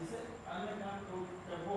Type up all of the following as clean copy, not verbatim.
जिसे अन्य काम तो वो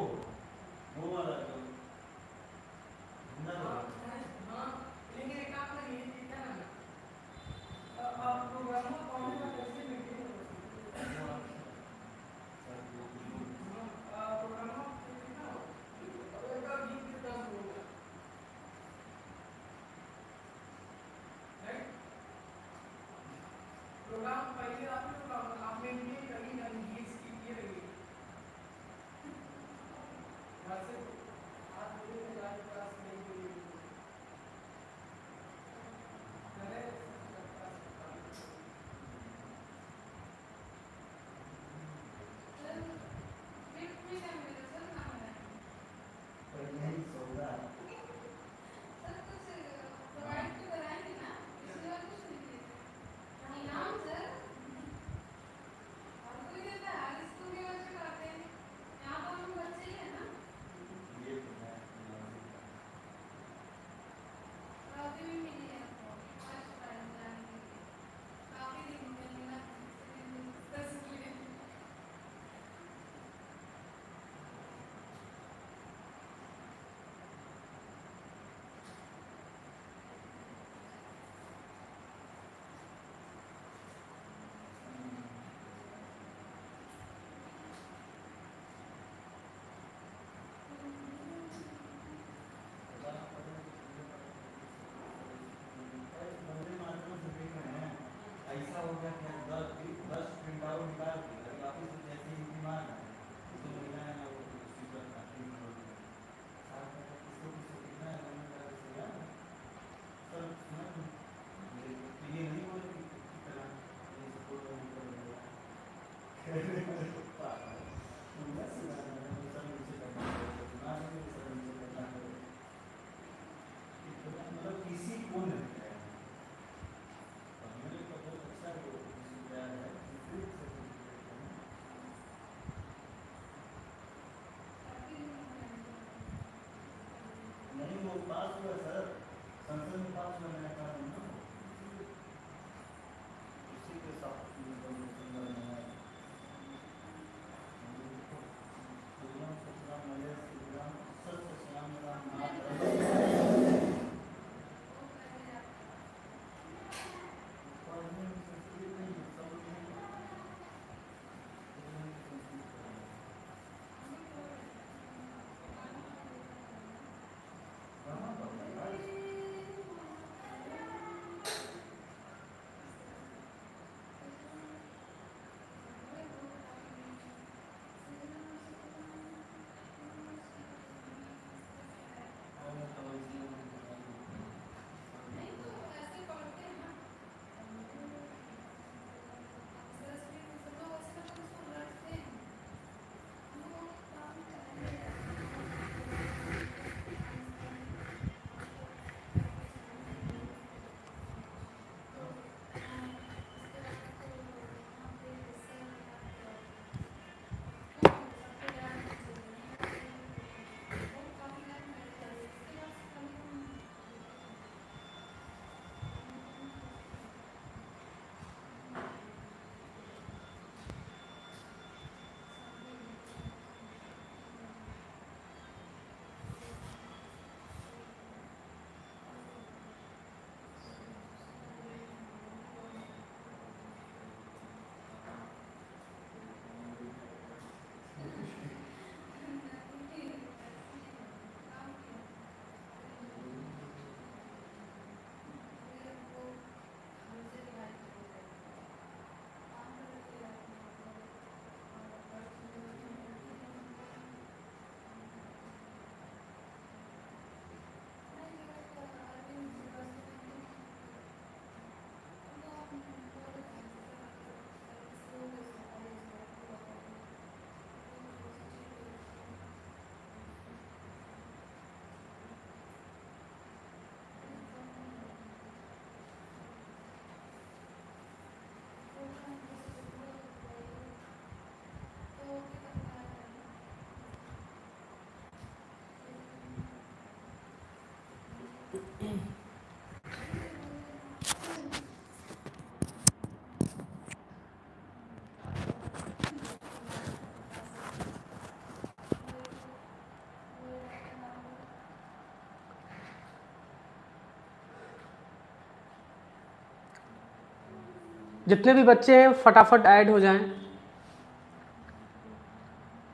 जितने भी बच्चे हैं फटाफट ऐड हो जाएं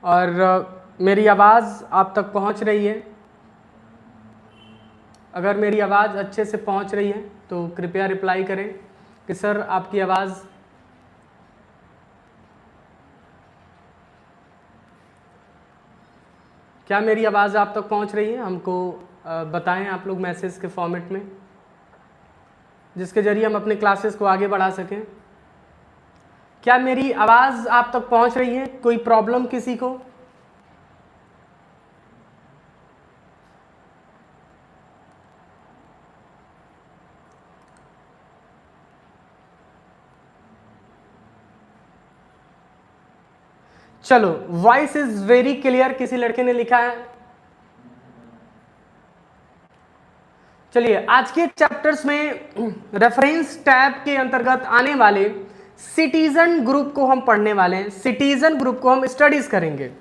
और मेरी आवाज़ आप तक पहुंच रही है। अगर मेरी आवाज़ अच्छे से पहुंच रही है तो कृपया रिप्लाई करें कि सर आपकी आवाज़ क्या मेरी आवाज़ आप तक पहुंच रही है, हमको बताएं आप लोग मैसेज के फॉर्मेट में, जिसके ज़रिए हम अपने क्लासेस को आगे बढ़ा सकें। क्या मेरी आवाज़ आप तक पहुंच रही है? कोई प्रॉब्लम किसी को? चलो, वॉइस इज वेरी क्लियर किसी लड़के ने लिखा है। चलिए, आज के चैप्टर्स में रेफरेंस टैब के अंतर्गत आने वाले सिटीजन ग्रुप को हम पढ़ने वाले हैं। सिटीजन ग्रुप को हम स्टडीज करेंगे।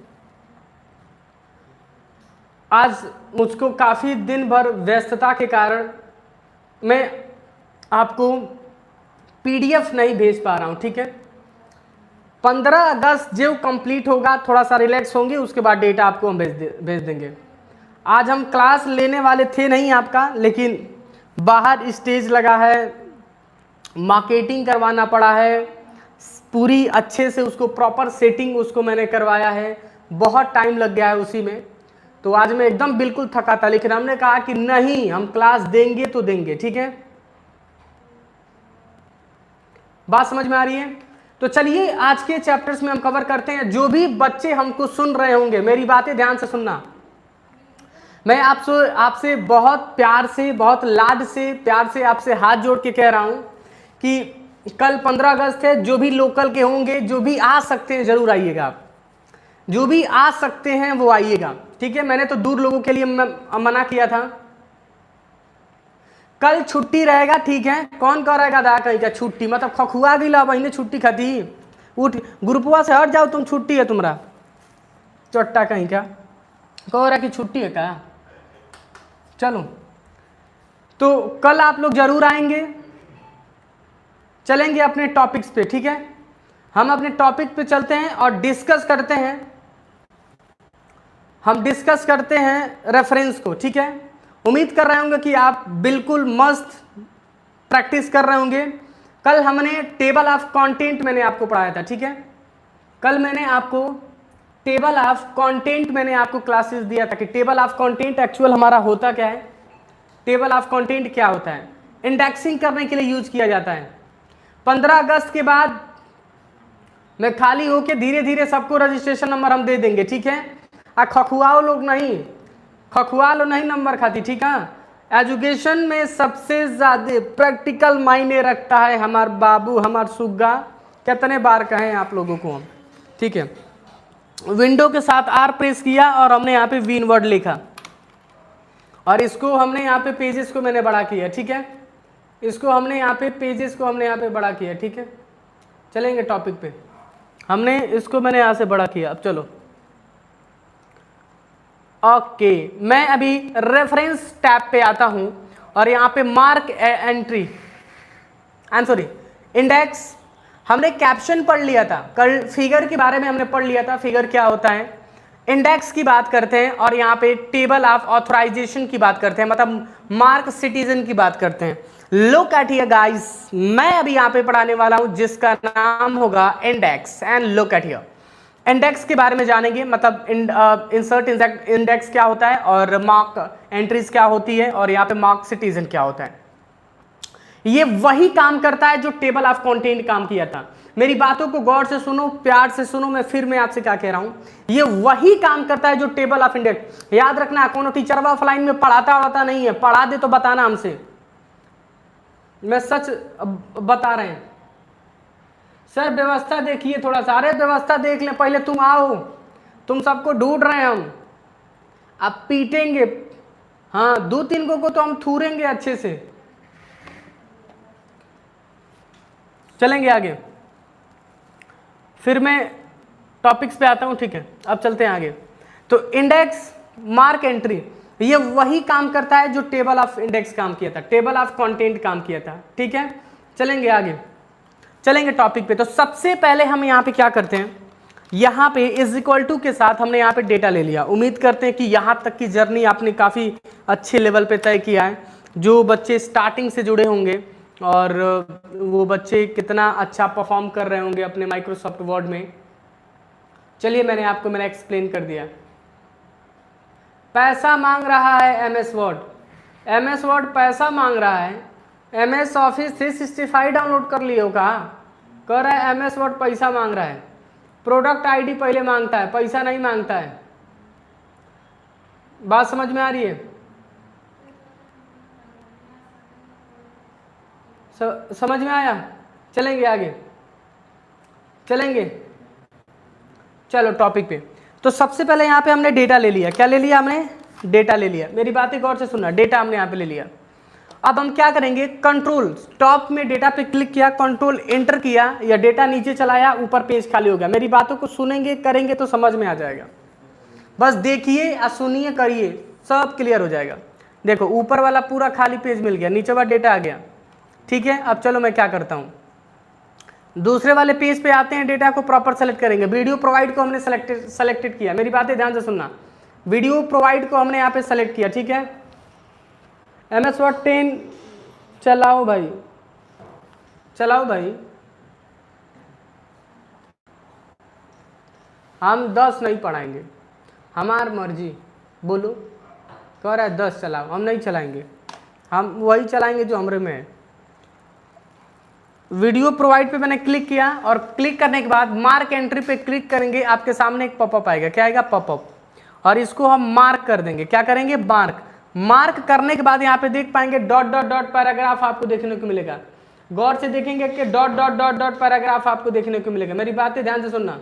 आज मुझको काफ़ी दिन भर व्यस्तता के कारण मैं आपको पीडीएफ नहीं भेज पा रहा हूं, ठीक है। 15 अगस्त जो कंप्लीट होगा, थोड़ा सा रिलैक्स होंगे, उसके बाद डेटा आपको हम भेज देंगे। आज हम क्लास लेने वाले थे नहीं आपका, लेकिन बाहर स्टेज लगा है, मार्केटिंग करवाना पड़ा है, पूरी अच्छे से उसको प्रॉपर सेटिंग उसको मैंने करवाया है, बहुत टाइम लग गया है उसी में। तो आज मैं एकदम बिल्कुल थका था, लेकिन हमने कहा कि नहीं, हम क्लास देंगे तो देंगे, ठीक है। बात समझ में आ रही है? तो चलिए, आज के चैप्टर्स में हम कवर करते हैं। जो भी बच्चे हमको सुन रहे होंगे, मेरी बातें ध्यान से सुनना। मैं आपसे बहुत प्यार से, बहुत लाड से, प्यार से आपसे हाथ जोड़ के कह रहा हूं कि कल 15 अगस्त है। जो भी लोकल के होंगे, जो भी आ सकते हैं, जरूर आइएगा। आप जो भी आ सकते हैं वो आइएगा, ठीक है। मैंने तो दूर लोगों के लिए मना किया था। कल छुट्टी रहेगा, ठीक है। कौन कह रहेगा दा कहीं का छुट्टी, मतलब खखुआ गिला बहने छुट्टी खाती। उठ, ग्रुपवा से हट जाओ, तुम छुट्टी है तुम्हारा, चट्टा कहीं का कह रहा कि छुट्टी है क्या। चलो, तो कल आप लोग जरूर आएंगे। चलेंगे अपने टॉपिक्स पे, ठीक है। हम अपने टॉपिक पे चलते हैं और डिस्कस करते हैं। हम डिस्कस करते हैं रेफरेंस को, ठीक है। उम्मीद कर रहे होंगे कि आप बिल्कुल मस्त प्रैक्टिस कर रहे होंगे। कल हमने टेबल ऑफ कंटेंट मैंने आपको पढ़ाया था, ठीक है। कल मैंने आपको टेबल ऑफ कंटेंट मैंने आपको क्लासेस दिया था कि टेबल ऑफ कंटेंट एक्चुअल हमारा होता क्या है। टेबल ऑफ कंटेंट क्या होता है? इंडेक्सिंग करने के लिए यूज किया जाता है। 15 अगस्त के बाद मैं खाली होके धीरे धीरे सबको रजिस्ट्रेशन नंबर हम दे देंगे, ठीक है। खखुआओ लोग नहीं, खखुआ लो नहीं नंबर खाती, ठीक है। एजुकेशन में सबसे ज्यादा प्रैक्टिकल मायने रखता है हमार बाबू, हमार सुग्गा। कितने बार कहें आप लोगों को हम, ठीक है। विंडो के साथ आर प्रेस किया और हमने यहाँ पे वीन वर्ड लिखा, और इसको हमने यहाँ पे पेजेस को मैंने बड़ा किया, ठीक है। इसको हमने यहाँ पे पेजेस को हमने यहाँ पे बड़ा किया, ठीक है। चलेंगे टॉपिक पे। हमने इसको मैंने यहाँ से बड़ा किया। अब चलो, ओके, मैं अभी रेफरेंस टैब पे आता हूं और यहाँ पे mark entry, I am sorry, index. हमने कैप्शन पढ़ लिया था कल, फिगर के बारे में हमने पढ़ लिया था, फिगर क्या होता है। इंडेक्स की बात करते हैं और यहाँ पे टेबल ऑफ ऑथराइजेशन की बात करते हैं, मतलब मार्क सिटीजन की बात करते हैं। लुक एट हियर गाइस, मैं अभी यहाँ पे पढ़ाने वाला हूं जिसका नाम होगा index. And look at here, index के बारे में जानेंगे, मतलब इंसर्ट इंडेक्स क्या होता है और मार्क एंट्रीज क्या होती है और यहाँ पे मार्क सिटीजन क्या होता है। ये वही काम करता है जो टेबल ऑफ कंटेंट काम किया था। मेरी बातों को गौर से सुनो, प्यार से सुनो, मैं आपसे क्या कह रहा हूं। ये वही काम करता है जो टेबल ऑफ इंडेक्स। याद रखना, कोनो टीचर ऑफलाइन में पढ़ाता नहीं है, पढ़ा दे तो बताना हमसे, मैं सच बता रहे हैं। सर व्यवस्था देखिए थोड़ा सा, अरे व्यवस्था देख ले पहले, तुम आओ, तुम सबको ढूंढ रहे हैं हम, अब पीटेंगे। हाँ, 2-3 को तो हम थूरेंगे अच्छे से। चलेंगे आगे, फिर मैं टॉपिक्स पे आता हूं, ठीक है। अब चलते हैं आगे। तो इंडेक्स, मार्क एंट्री, ये वही काम करता है जो टेबल ऑफ इंडेक्स काम किया था, टेबल ऑफ कंटेंट काम किया था, ठीक है। चलेंगे आगे। चलेंगे टॉपिक पे। तो सबसे पहले हम यहाँ पे क्या करते हैं, यहाँ पे इज इक्वल टू के साथ हमने यहाँ पे डेटा ले लिया। उम्मीद करते हैं कि यहाँ तक की जर्नी आपने काफ़ी अच्छे लेवल पे तय किया है। जो बच्चे स्टार्टिंग से जुड़े होंगे और वो बच्चे कितना अच्छा परफॉर्म कर रहे होंगे अपने माइक्रोसॉफ्ट वर्ड में। चलिए मैंने एक्सप्लेन कर दिया। पैसा मांग रहा है एमएस वर्ड, एमएस वर्ड पैसा मांग रहा है। एमएस ऑफिस 365 डाउनलोड कर लिए हो कहा, कह रहा है एमएस वर्ड पैसा मांग रहा है। प्रोडक्ट आईडी पहले मांगता है, पैसा नहीं मांगता है। बात समझ में आ रही है? समझ में आया? चलेंगे आगे, चलेंगे। चलो टॉपिक पे। तो सबसे पहले यहाँ पे हमने डेटा ले लिया। क्या ले लिया हमने? डेटा ले लिया। मेरी बातें गौर से सुनना, डेटा हमने यहाँ पे ले लिया। अब हम क्या करेंगे, कंट्रोल टॉप में डेटा पे क्लिक किया, कंट्रोल एंटर किया या डेटा नीचे चलाया, ऊपर पेज खाली हो गया। मेरी बातों को सुनेंगे करेंगे तो समझ में आ जाएगा। बस देखिए या सुनिए करिए, सब क्लियर हो जाएगा। देखो ऊपर वाला पूरा खाली पेज मिल गया, नीचे वाला डेटा आ गया। ठीक है, अब चलो मैं क्या करता हूँ, दूसरे वाले पेज पे आते हैं, डेटा को प्रॉपर सेलेक्ट करेंगे। वीडियो प्रोवाइड को हमने सेलेक्टेड किया। मेरी बातें ध्यान से सुनना, वीडियो प्रोवाइड को हमने यहाँ पे सेलेक्ट किया। ठीक है, MS वर्ड 10 चलाओ भाई, चलाओ भाई। हम 10 नहीं पढ़ाएंगे, हमार मर्जी। बोलो, कह रहा है 10 चलाओ, हम नहीं चलाएंगे, हम वही चलाएंगे जो हमरे में है। वीडियो प्रोवाइड पे मैंने क्लिक किया और क्लिक करने के बाद मार्क एंट्री पे क्लिक करेंगे, आपके सामने एक पॉपअप आएगा। क्या आएगा? पॉपअप। और इसको हम मार्क कर देंगे। क्या करेंगे? मार्क करने के बाद यहाँ पे देख पाएंगे डॉट डॉट डॉट पैराग्राफ आपको देखने को मिलेगा। गौर से देखेंगे कि dot dot dot dot paragraph आपको देखने को मिलेगा। मेरी बातें ध्यान से सुनना,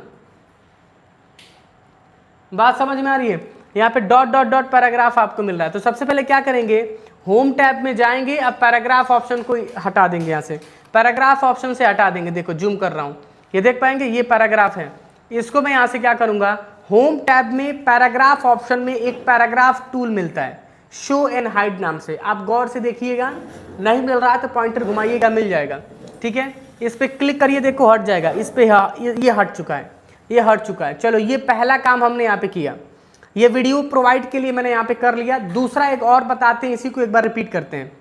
बात समझ में आ रही है? यहाँ पे डॉट डॉट डॉट पैराग्राफ आपको मिल रहा है। तो सबसे पहले क्या करेंगे, होम टैब में जाएंगे। अब पैराग्राफ ऑप्शन को हटा देंगे, यहाँ से पैराग्राफ ऑप्शन से हटा देंगे। देखो जूम कर रहा हूँ, ये देख पाएंगे ये पैराग्राफ है। इसको मैं यहाँ से क्या करूँगा, होम टैब में पैराग्राफ ऑप्शन में एक पैराग्राफ टूल मिलता है शो एंड हाइड नाम से। आप गौर से देखिएगा, नहीं मिल रहा है तो पॉइंटर घुमाइएगा, मिल जाएगा। ठीक है, इस पर क्लिक करिए, देखो हट जाएगा। इस पर ये हट चुका है, ये हट चुका है। चलो ये पहला काम हमने यहाँ पे किया, ये वीडियो प्रोवाइड के लिए मैंने यहाँ पे कर लिया। दूसरा एक और बताते हैं, इसी को एक बार रिपीट करते हैं।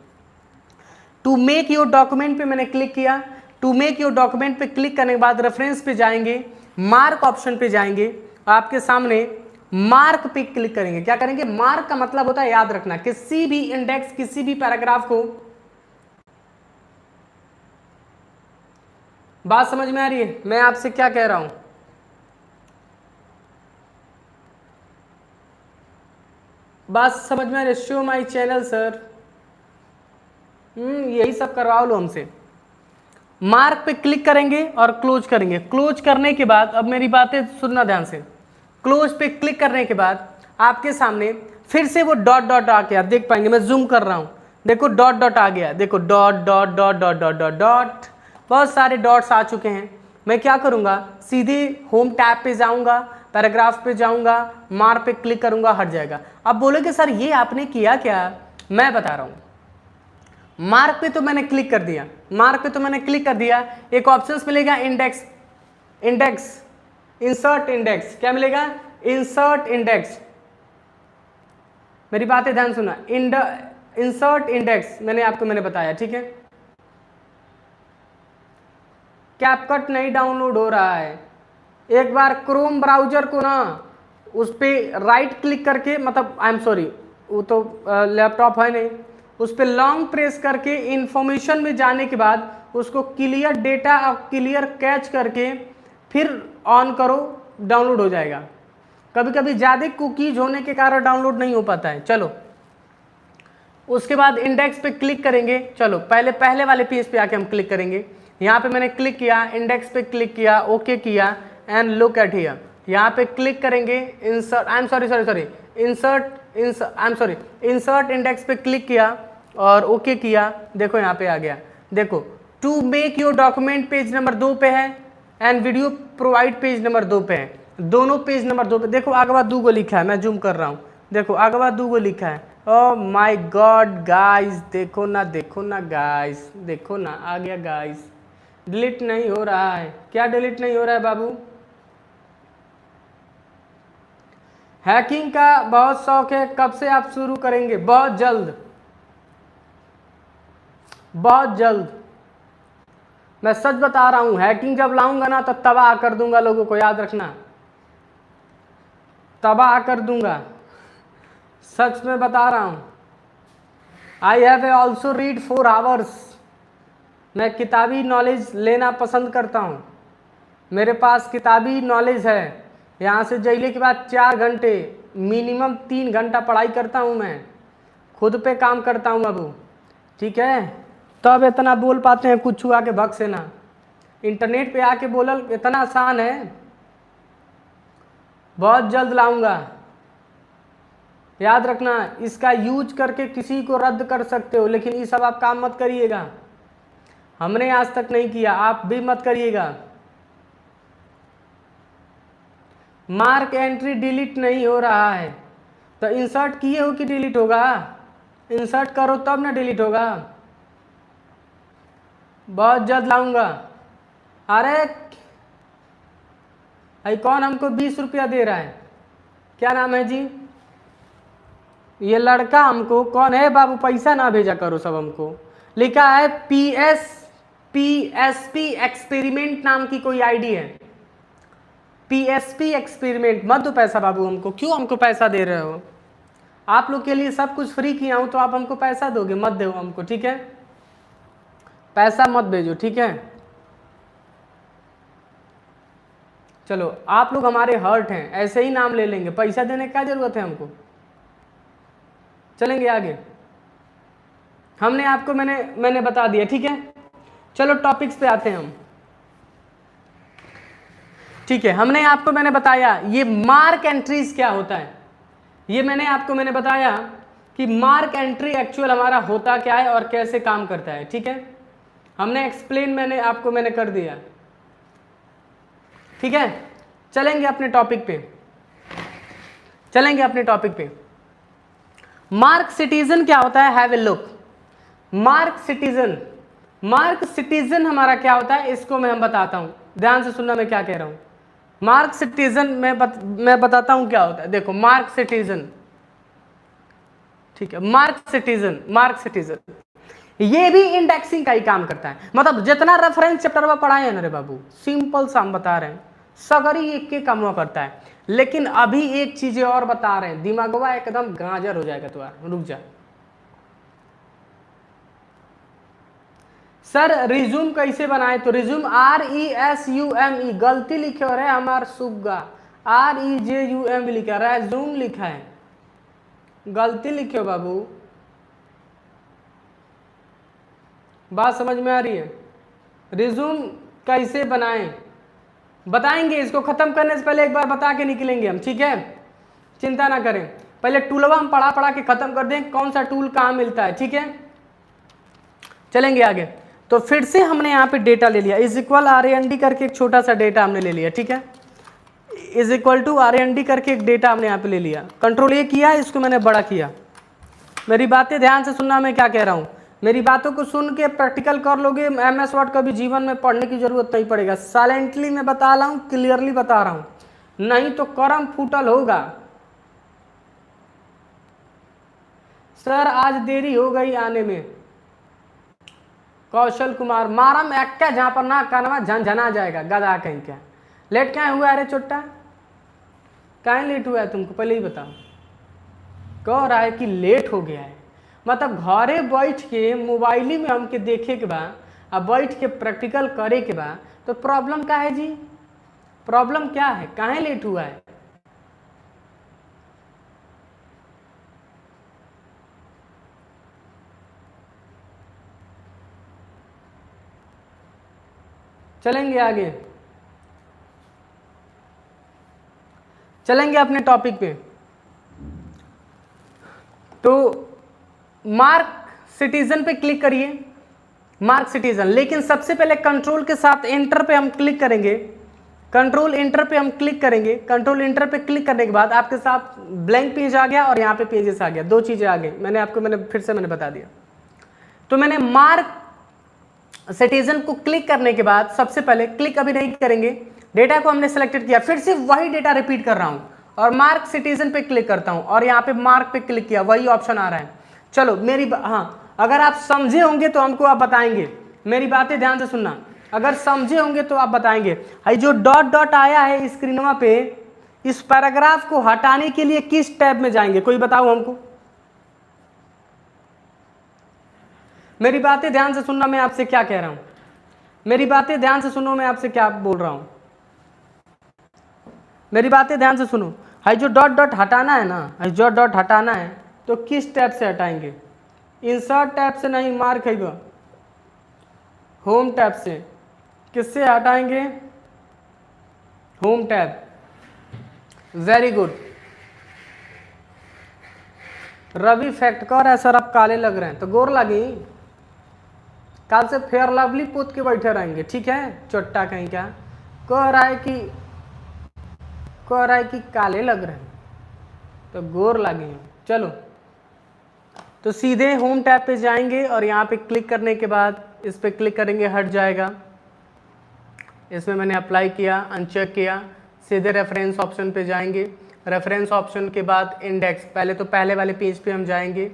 टू मेक योर डॉक्यूमेंट पे मैंने क्लिक किया। टू मेक योर डॉक्यूमेंट पे क्लिक करने के बाद रेफरेंस पे जाएंगे, मार्क ऑप्शन पे जाएंगे, आपके सामने मार्क पे क्लिक करेंगे। क्या करेंगे? मार्क का मतलब होता है, याद रखना, किसी भी इंडेक्स, किसी भी पैराग्राफ को, बात समझ में आ रही है मैं आपसे क्या कह रहा हूं? बात समझ में आ रही है? शो माई चैनल सर, यही सब करवा लो हमसे। मार्क पे क्लिक करेंगे और क्लोज करेंगे। क्लोज करने के बाद, अब मेरी बातें सुनना ध्यान से, क्लोज पे क्लिक करने के बाद आपके सामने फिर से वो डॉट डॉट आ गया, देख पाएंगे। मैं जूम कर रहा हूँ, देखो डॉट डॉट आ गया। देखो dot dot dot dot dot dot dot, बहुत सारे डॉट्स आ चुके हैं। मैं क्या करूँगा, सीधे होम टैब पे जाऊँगा, पैराग्राफ पे जाऊँगा, मार्क पे क्लिक करूँगा, हट जाएगा। अब बोलोगे सर ये आपने किया क्या? मैं बता रहा हूँ। मार्क पे तो मैंने क्लिक कर दिया, मार्क पे तो मैंने क्लिक कर दिया। एक ऑप्शंस मिलेगा इंडेक्स, इंसर्ट इंडेक्स। क्या मिलेगा? Insert index. मेरी बातें ध्यान सुना, इंसर्ट इंडेक्स मैंने बताया। ठीक है, कैपकट नहीं डाउनलोड हो रहा है। एक बार क्रोम ब्राउजर को ना उस पर राइट क्लिक करके, मतलब आई एम सॉरी, वो तो लैपटॉप है नहीं, उस पर लॉन्ग प्रेस करके इंफॉर्मेशन में जाने के बाद उसको क्लियर डेटा और क्लियर कैच करके फिर ऑन करो, डाउनलोड हो जाएगा। कभी कभी ज़्यादा कुकीज होने के कारण डाउनलोड नहीं हो पाता है। चलो उसके बाद इंडेक्स पे क्लिक करेंगे। चलो पहले वाले पेज पे आके हम क्लिक करेंगे। यहाँ पे मैंने क्लिक किया, इंडेक्स पे क्लिक किया, ओके किया एंड लुक एट हियर। यहाँ पे क्लिक करेंगे, इंसर्ट इंसर्ट इंडेक्स पे क्लिक किया और ओके किया। देखो यहाँ पे आ गया। देखो to make your document page number 2 पे है and video provide page number 2 पे है। दोनों पेज नंबर 2 पे देखो आगवा 2 गो लिखा है, मैं जूम कर रहा हूँ। देखो आगवा 2 गो लिखा है। ओह माय गॉड गाइस, देखो ना गाइस, देखो ना आ गया गाइस। डिलीट नहीं हो रहा है। क्या डिलीट नहीं हो रहा है बाबू? हैकिंग का बहुत शौक है, कब से आप शुरू करेंगे? बहुत जल्द, बहुत जल्द। मैं सच बता रहा हूं, हैकिंग जब लाऊंगा ना तो तबाह कर दूंगा लोगों को, याद रखना, तबाह कर दूंगा, सच में बता रहा हूं। I have also read 4 hours. मैं किताबी नॉलेज लेना पसंद करता हूँ, मेरे पास किताबी नॉलेज है। यहाँ से जैले के बाद 4 घंटे मिनिमम 3 घंटा पढ़ाई करता हूँ, मैं खुद पे काम करता हूँ बाबू, ठीक है? तब इतना बोल पाते हैं, कुछ आके भग से ना। इंटरनेट पे आके बोलल इतना आसान है। बहुत जल्द लाऊंगा, याद रखना। इसका यूज करके किसी को रद्द कर सकते हो, लेकिन ये सब आप काम मत करिएगा। हमने आज तक नहीं किया, आप भी मत करिएगा। मार्क एंट्री डिलीट नहीं हो रहा है, तो इंसर्ट किए हो कि डिलीट होगा? इंसर्ट करो तब ना डिलीट होगा। बहुत जल्द लाऊंगा। अरे भाई कौन हमको 20 रुपया दे रहा है? क्या नाम है जी? ये लड़का हमको कौन है बाबू? पैसा ना भेजा करो सब हमको। लिखा है PSP एक्सपेरिमेंट नाम की कोई आईडी है। PSP एक्सपेरिमेंट मत दो पैसा बाबू हमको। क्यों हमको पैसा दे रहे हो? आप लोग के लिए सब कुछ फ्री किया हूं तो आप हमको पैसा दोगे? मत दो हमको, ठीक है? पैसा मत भेजो, ठीक है? चलो आप लोग हमारे हर्ट हैं, ऐसे ही नाम ले लेंगे, पैसा देने की क्या जरूरत है हमको। चलेंगे आगे। हमने आपको मैंने बता दिया, ठीक है? चलो टॉपिक्स पे आते हैं हम, ठीक है? मैंने बताया ये मार्क एंट्रीज क्या होता है। ये मैंने बताया कि मार्क एंट्री एक्चुअल हमारा होता क्या है और कैसे काम करता है, ठीक है? हमने एक्सप्लेन मैंने कर दिया, ठीक है? चलेंगे अपने टॉपिक पे। मार्क सिटीजन क्या होता है? Have a look. Mark citizen हमारा क्या होता है, इसको मैं बताता हूं। ध्यान से सुनना मैं क्या कह रहा हूं। मार्क सिटीजन मैं बताता हूं क्या होता है। देखो मार्क सिटीजन, ठीक है? मार्क सिटीजन ये भी इंडेक्सिंग का ही काम करता है। मतलब जितना रेफरेंस चैप्टर में पढ़ाए हैं ना रे बाबू, सिंपल सा हम बता रहे हैं, सगरी एक के काम करता है। लेकिन अभी एक चीजें और बता रहे हैं, दिमागवा एकदम गाजर हो जाएगा। तो रुक जा सर, रिज्यूम कैसे बनाए? तो रिज्यूम RESUME, गलती लिखे हो रहे हमार सुग्गा, REJUM लिखा, रेज्यूम लिखा है, गलती लिखे हो बाबू। बात समझ में आ रही है? रिज्यूम कैसे बनाएं बताएंगे। इसको खत्म करने से पहले एक बार बता के निकलेंगे हम, ठीक है? चिंता ना करें, पहले टूलवा हम पढ़ा के खत्म कर दें, कौन सा टूल कहाँ मिलता है, ठीक है? चलेंगे आगे। तो फिर से हमने यहाँ पे डेटा ले लिया, इज इक्वल RAND करके एक छोटा सा डेटा हमने ले लिया, ठीक है? इज इक्वल टू RAND करके एक डेटा हमने यहाँ पे ले लिया। कंट्रोल A किया, इसको मैंने बड़ा किया। मेरी बातें ध्यान से सुनना, मैं क्या कह रहा हूँ। मेरी बातों को सुन के प्रैक्टिकल कर लोगे, MS वर्ड कभी जीवन में पढ़ने की जरूरत नहीं पड़ेगा। साइलेंटली मैं बता रहा हूँ, क्लियरली बता रहा हूँ, नहीं तो करम फूटल होगा। सर आज देरी हो गई आने में। कौशल कुमार, मारा मैं क्या जहां पर ना कानवा झंझना जाएगा, गधा कहीं क्या। लेट क्या हुआ? अरे चोट्टा कहीं लेट हुआ है तुमको, पहले ही बताओ। कह रहा है कि लेट हो गया है, मतलब घरे बैठ के मोबाइल में हमके देखे के बाद, अब बैठ के प्रैक्टिकल करे के बाद, तो प्रॉब्लम क्या है जी? प्रॉब्लम क्या है? कहाँ लेट हुआ है? चलेंगे आगे, चलेंगे अपने टॉपिक पे। तो मार्क सिटीजन पे क्लिक करिए, मार्क सिटीजन। लेकिन सबसे पहले कंट्रोल के साथ एंटर पे हम क्लिक करेंगे। कंट्रोल एंटर पे हम क्लिक करेंगे। कंट्रोल एंटर पे क्लिक करने के बाद आपके साथ ब्लैंक पेज आ गया और यहाँ पे पेजेस आ गया, दो चीजें आ गई। मैंने फिर से बता दिया। तो मैंने मार्क सिटीजन को क्लिक करने के बाद सबसे पहले क्लिक अभी नहीं करेंगे, डेटा को हमने सेलेक्टेड किया, फिर से वही डेटा रिपीट कर रहा हूं और मार्क सिटीजन पे क्लिक करता हूं और यहाँ पे मार्क पे क्लिक किया, वही ऑप्शन आ रहा है। चलो मेरी हाँ, अगर आप समझे होंगे तो हमको आप बताएंगे, मेरी बातें ध्यान से सुनना, अगर समझे होंगे तो आप बताएंगे। भाई जो डॉट डॉट आया है स्क्रीनवा पे, इस पैराग्राफ को हटाने के लिए किस टैब में जाएंगे, कोई बताओ हमको। मेरी बातें ध्यान से सुनना, मैं आपसे क्या कह रहा हूं, मेरी बातें ध्यान से सुनो, मैं आपसे क्या बोल रहा हूं, मेरी बातें ध्यान से सुनो। भाई जो डॉट डॉट हटाना है ना, भाई जो डॉट हटाना है तो किस टैब से हटाएंगे, इंसर्ट टैब से नहीं, मार्क है होम टैब से। किससे हटाएंगे, home tab, very good. Ravi fact कह रहा है सर आप काले लग रहे हैं, तो गोर लगी, कल से फेयर लवली पूत के बैठे रहेंगे, ठीक है, चोट्टा कहीं क्या कह रहा है कि काले लग रहे हैं तो गोर लगे। चलो तो सीधे होम टैब पे जाएंगे और यहाँ पे क्लिक करने के बाद इस पे क्लिक करेंगे, हट जाएगा, इसमें मैंने अप्लाई किया, अनचेक किया, सीधे रेफरेंस ऑप्शन पे जाएंगे, रेफरेंस ऑप्शन के बाद इंडेक्स, पहले तो पहले वाले पेज पे हम जाएंगे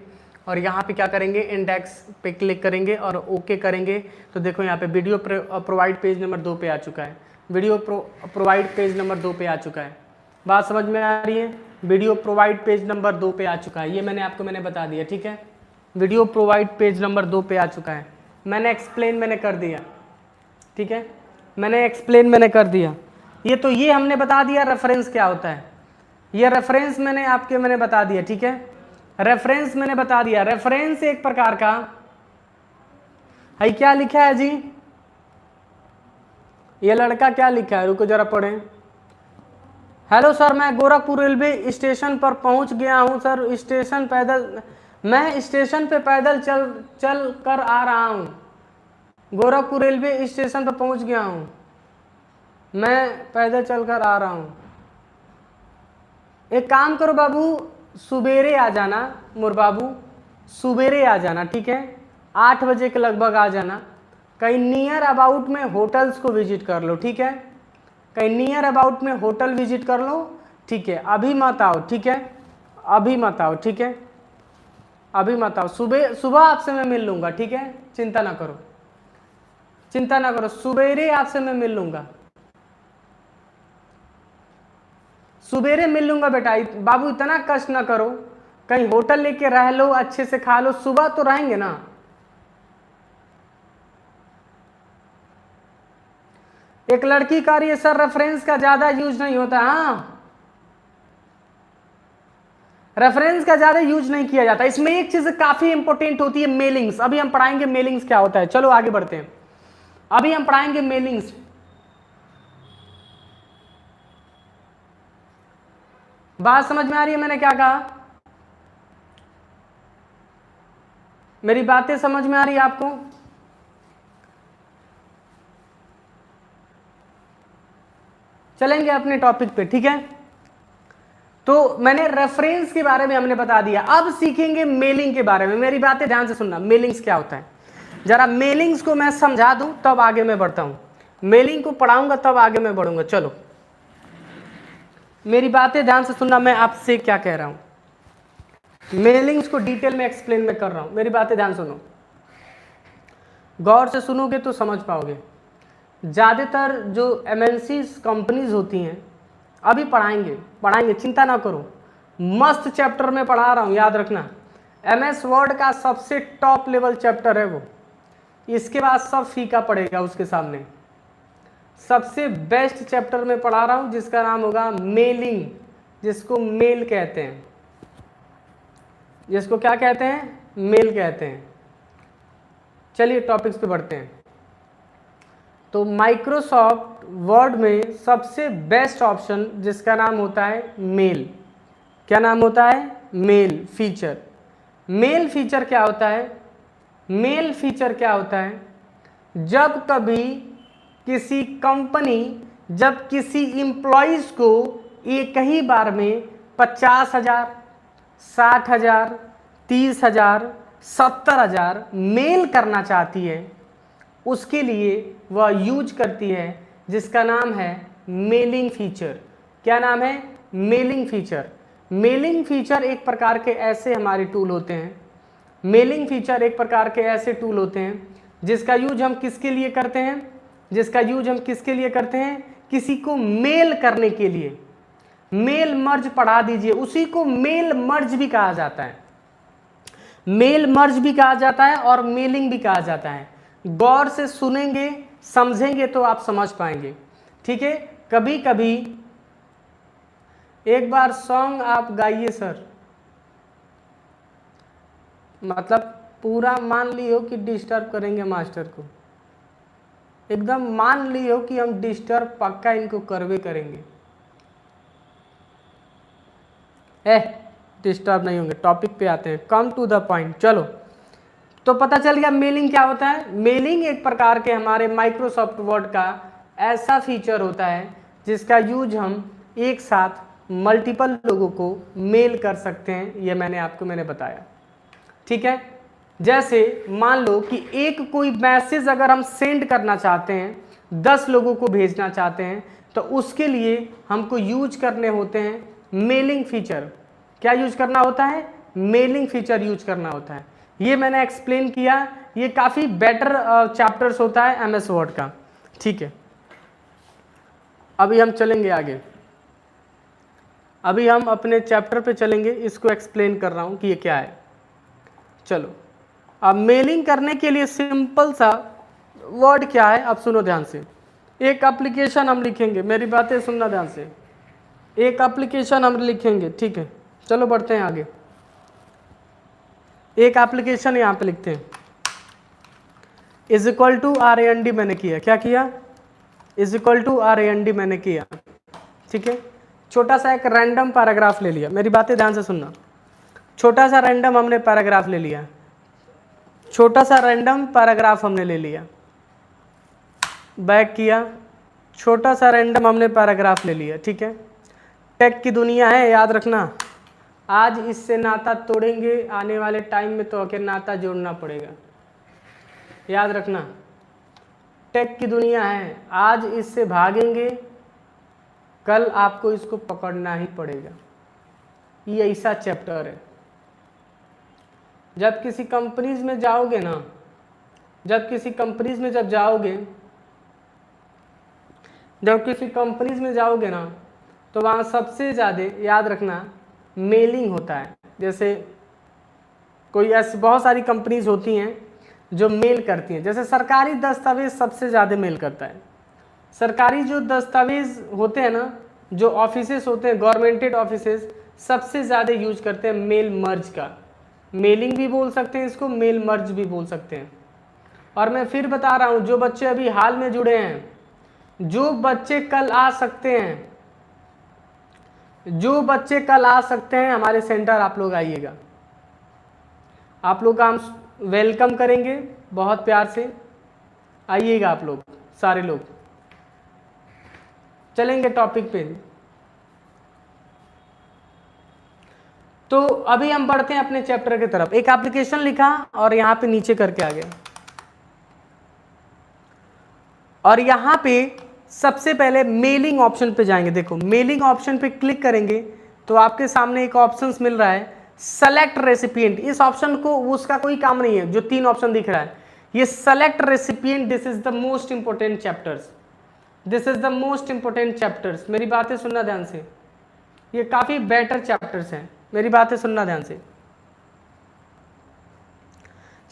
और यहाँ पे क्या करेंगे, इंडेक्स पे क्लिक करेंगे और ओके करेंगे। तो देखो यहाँ पे वीडियो प्रोवाइड पेज नंबर 2 पे आ चुका है, वीडियो प्रोवाइड पेज नंबर 2 पे आ चुका है, बात समझ में आ रही है, वीडियो प्रोवाइड पेज नंबर 2 पे आ चुका है, ये मैंने बता दिया, ठीक है, वीडियो प्रोवाइड पेज नंबर 2 पे आ चुका है, मैंने एक्सप्लेन कर दिया, ठीक है, मैंने एक्सप्लेन कर दिया। ये तो ये हमने बता दिया रेफरेंस क्या होता है, ये रेफरेंस मैंने बता दिया, ठीक है, रेफरेंस मैंने बता दिया। रेफरेंस एक प्रकार का है, क्या लिखा है जी, ये लड़का क्या लिखा है, रुको जरा पढ़ें। हेलो सर, मैं गोरखपुर रेलवे स्टेशन पर पहुंच गया हूं सर, मैं स्टेशन पे पैदल चल कर आ रहा हूं, गोरखपुर रेलवे स्टेशन पर पहुंच गया हूं, मैं पैदल चल कर आ रहा हूं। एक काम करो बाबू, सुबेरे आ जाना, मोर बाबू सुबेरे आ जाना, ठीक है, 8 बजे के लगभग आ जाना, कहीं नियर अबाउट में होटल्स को विजिट कर लो, ठीक है, कहीं नियर अबाउट में होटल विजिट कर लो, ठीक है, अभी मत आओ, ठीक है, अभी मत आओ, ठीक है, अभी मत आओ, सुबह आपसे मैं मिल लूंगा, ठीक है, चिंता ना करो, चिंता ना करो, सुबेरे आपसे मैं मिल लूंगा, सुबेरे मिल लूंगा बेटा, बाबू इतना कष्ट ना करो, कहीं होटल लेके रह लो, अच्छे से खा लो, सुबह तो रहेंगे ना। एक लड़की कह रही है सर रेफरेंस का ज्यादा यूज नहीं होता, हाँ रेफरेंस का ज्यादा यूज नहीं किया जाता, इसमें एक चीज काफी इंपॉर्टेंट होती है, मेलिंग्स। अभी हम पढ़ाएंगे मेलिंग्स क्या होता है, चलो आगे बढ़ते हैं, अभी हम पढ़ाएंगे मेलिंग्स। बात समझ में आ रही है मैंने क्या कहा, मेरी बातें समझ में आ रही है आपको। चलेंगे अपने टॉपिक पे, ठीक है, तो मैंने रेफरेंस के बारे में हमने बता दिया, अब सीखेंगे मेलिंग के बारे में। मेरी बातें ध्यान से सुनना, मेलिंग्स क्या होता है, जरा मेलिंग्स को मैं समझा दूं तब आगे मैं बढ़ता हूं, मेलिंग को पढ़ाऊंगा तब आगे मैं बढ़ूंगा। चलो मेरी बातें ध्यान से सुनना, मैं आपसे क्या कह रहा हूं, मेलिंग्स को डिटेल में एक्सप्लेन में कर रहा हूं, मेरी बातें ध्यान सुनो, गौर से सुनोगे तो समझ पाओगे। ज़्यादातर जो MNC कंपनीज होती हैं, अभी पढ़ाएंगे, चिंता ना करो, मस्त चैप्टर में पढ़ा रहा हूँ, याद रखना, MS वर्ड का सबसे टॉप लेवल चैप्टर है वो, इसके बाद सब फीका पड़ेगा उसके सामने। सबसे बेस्ट चैप्टर में पढ़ा रहा हूँ जिसका नाम होगा मेलिंग, जिसको मेल कहते हैं, जिसको क्या कहते हैं, मेल कहते हैं। चलिए टॉपिक्स पे बढ़ते हैं। तो माइक्रोसॉफ्ट वर्ड में सबसे बेस्ट ऑप्शन जिसका नाम होता है मेल, क्या नाम होता है, मेल फीचर। मेल फीचर क्या होता है, मेल फीचर क्या होता है, जब कभी किसी कंपनी जब किसी एम्प्लॉइज को एक ही बार में 50,000, 60,000, 30,000, 70,000 मेल करना चाहती है, उसके लिए वह यूज करती है, जिसका नाम है मेलिंग फीचर। क्या नाम है? Mailing feature. मेलिंग फीचर एक प्रकार के ऐसे हमारे टूल होते हैं, मेलिंग फीचर एक प्रकार के ऐसे टूल होते हैं जिसका यूज हम किसके लिए करते हैं? जिसका यूज हम किसके लिए करते हैं? किसी को मेल करने के लिए। मेल मर्ज पढ़ा दीजिए, उसी को मेल मर्ज भी कहा जाता है। मेल मर्ज भी कहा जाता है और मेलिंग भी कहा जाता है। गौर से सुनेंगे, समझेंगे तो आप समझ पाएंगे। ठीक है, कभी कभी एक बार सॉन्ग आप गाइए सर, मतलब पूरा मान लियो कि डिस्टर्ब करेंगे मास्टर को, एकदम मान लियो कि हम डिस्टर्ब पक्का इनको करवे करेंगे। डिस्टर्ब नहीं होंगे, टॉपिक पे आते हैं, कम टू द पॉइंट। चलो, तो पता चल गया मेलिंग क्या होता है। मेलिंग एक प्रकार के हमारे माइक्रोसॉफ्ट वर्ड का ऐसा फीचर होता है जिसका यूज हम एक साथ मल्टीपल लोगों को मेल कर सकते हैं। ये मैंने बताया। ठीक है, जैसे मान लो कि एक कोई मैसेज अगर हम सेंड करना चाहते हैं, 10 लोगों को भेजना चाहते हैं, तो उसके लिए हमको यूज करने होते हैं मेलिंग फीचर। क्या यूज करना होता है? मेलिंग फीचर यूज करना होता है। ये मैंने एक्सप्लेन किया, ये काफ़ी बेटर चैप्टर्स होता है MS वर्ड का। ठीक है, अभी हम चलेंगे आगे। अभी हम अपने चैप्टर पे चलेंगे, इसको एक्सप्लेन कर रहा हूँ कि ये क्या है। चलो, अब मेलिंग करने के लिए सिंपल सा वर्ड क्या है, अब सुनो ध्यान से। एक एप्लीकेशन हम लिखेंगे, मेरी बातें सुनना ध्यान से। एक एप्लीकेशन हम लिखेंगे, ठीक है। चलो बढ़ते हैं आगे। एक एप्लीकेशन यहाँ पे लिखते हैं, इज इक्वल टू RAND मैंने किया। क्या किया? इज इक्वल टू RAND मैंने किया। ठीक है, छोटा सा एक रैंडम पैराग्राफ ले लिया, मेरी बातें ध्यान से सुनना। छोटा सा रैंडम हमने पैराग्राफ ले लिया, छोटा सा रैंडम पैराग्राफ हमने ले लिया, बैक किया, छोटा सा रैंडम हमने पैराग्राफ ले लिया। ठीक है, टेक की दुनिया है, याद रखना। आज इससे नाता तोड़ेंगे, आने वाले टाइम में तो आखिर नाता जोड़ना पड़ेगा, याद रखना। टेक की दुनिया है, आज इससे भागेंगे, कल आपको इसको पकड़ना ही पड़ेगा। ये ऐसा चैप्टर है। जब किसी कंपनीज में जाओगे ना, जब किसी कंपनीज में जाओगे ना, तो वहाँ सबसे ज़्यादा याद रखना मेलिंग होता है। जैसे कोई ऐसी बहुत सारी कंपनीज होती हैं जो मेल करती हैं, जैसे सरकारी दस्तावेज सबसे ज़्यादा मेल करता है। सरकारी जो दस्तावेज होते हैं ना, जो ऑफिसेस होते हैं, गवर्नमेंटेड ऑफिसेस, सबसे ज़्यादा यूज करते हैं मेल मर्ज का। मेलिंग भी बोल सकते हैं इसको, मेल मर्ज भी बोल सकते हैं। और मैं फिर बता रहा हूँ, जो बच्चे अभी हाल में जुड़े हैं, जो बच्चे कल आ सकते हैं, जो बच्चे कल आ सकते हैं हमारे सेंटर, आप लोग आइएगा। आप लोग का हम वेलकम करेंगे बहुत प्यार से, आइएगा आप लोग सारे लोग। चलेंगे टॉपिक पे। तो अभी हम बढ़ते हैं अपने चैप्टर की तरफ। एक एप्लीकेशन लिखा और यहाँ पे नीचे करके आ गया, और यहाँ पे सबसे पहले मेलिंग ऑप्शन पे जाएंगे। देखो, मेलिंग ऑप्शन पे क्लिक करेंगे तो आपके सामने एक ऑप्शंस मिल रहा है, सेलेक्ट रेसिपिएंट। इस ऑप्शन को, उसका कोई काम नहीं है, जो 3 ऑप्शन दिख रहा है, ये select recipient. This is the most important chapters, this is the most important chapters. मेरी बातें सुनना ध्यान से, ये काफी बेटर चैप्टर्स हैं, मेरी बातें सुनना ध्यान से।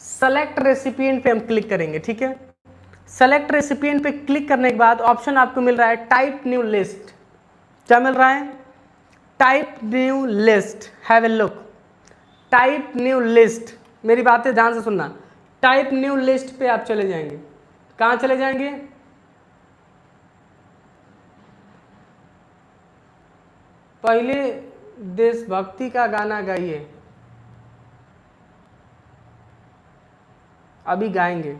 सेलेक्ट रेसिपिएंट पे हम क्लिक करेंगे। ठीक है, सेलेक्ट रेसिपिएंट पे क्लिक करने के बाद ऑप्शन आपको मिल रहा है टाइप न्यू लिस्ट। क्या मिल रहा है? Type new list. Have a look, type new list. मेरी बातें ध्यान से सुनना, टाइप न्यू लिस्ट पे आप चले जाएंगे। कहां चले जाएंगे? पहले देशभक्ति का गाना गाइए, अभी गाएंगे,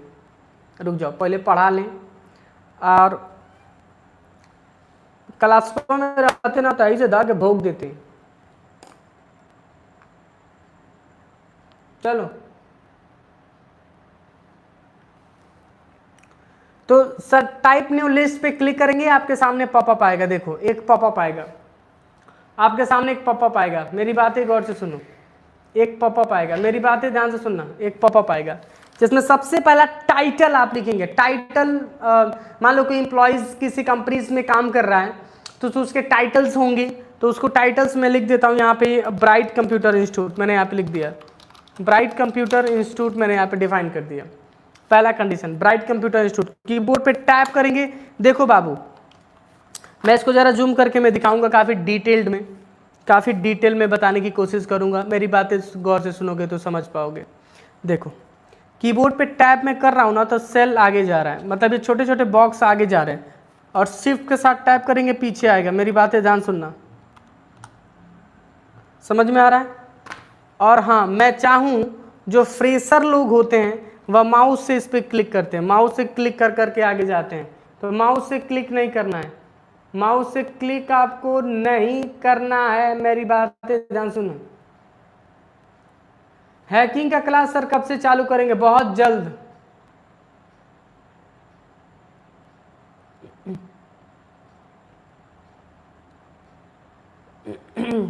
रुक जाओ, पहले पढ़ा लें। और क्लासों में रहते ना तो ऐसे दा के भोग देते। चलो, तो सर टाइप न्यू लिस्ट पे क्लिक करेंगे, आपके सामने पॉपअप आएगा। देखो एक पॉपअप आएगा, आपके सामने एक पॉपअप आएगा। मेरी बातें गौर से सुनो, एक पॉपअप आएगा, मेरी बातें ध्यान से सुनना। एक पॉपअप आएगा जिसमें सबसे पहला टाइटल आप लिखेंगे। टाइटल, मान लो कोई एम्प्लॉयज़ किसी कंपनीज में काम कर रहा है तो उसके टाइटल्स होंगे, तो उसको टाइटल्स में लिख देता हूँ यहाँ पे ब्राइट कंप्यूटर इंस्टीट्यूट, मैंने यहाँ पे लिख दिया ब्राइट कंप्यूटर इंस्टीट्यूट, मैंने यहाँ पे डिफाइन कर दिया। पहला condition bright computer institute. Keyboard पे टैप करेंगे। देखो बाबू, मैं इसको ज़रा जूम करके मैं दिखाऊंगा काफ़ी डिटेल में बताने की कोशिश करूंगा। मेरी बातें गौर से सुनोगे तो समझ पाओगे। देखो कीबोर्ड पे टैप मैं कर रहा हूँ ना, तो सेल आगे जा रहा है, मतलब ये छोटे छोटे बॉक्स आगे जा रहे हैं, और शिफ्ट के साथ टैप करेंगे पीछे आएगा। मेरी बातें ध्यान सुनना, समझ में आ रहा है? और हाँ, मैं चाहूँ जो फ्रेशर लोग होते हैं वह माउस से इस पर क्लिक करते हैं, माउस से क्लिक कर करके आगे जाते हैं। तो माउस से क्लिक नहीं करना है, माउस से क्लिक आपको नहीं करना है। मेरी बातें ध्यान सुनो। हैकिंग का क्लास सर कब से चालू करेंगे? बहुत जल्द।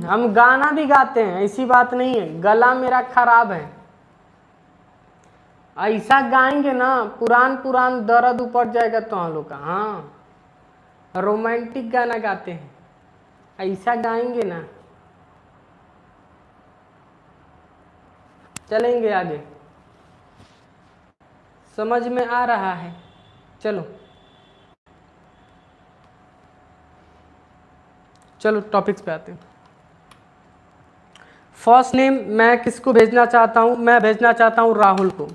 हम गाना भी गाते हैं, ऐसी बात नहीं है, गला मेरा खराब है। ऐसा गाएंगे ना पुरान दर्द ऊपर जाएगा तो हम लोग का। हाँ, रोमांटिक गाना गाते हैं, ऐसा गाएंगे ना। चलेंगे आगे, समझ में आ रहा है? चलो टॉपिक्स पे आते हैं। फर्स्ट नेम मैं किसको भेजना चाहता हूं? मैं भेजना चाहता हूं राहुल को।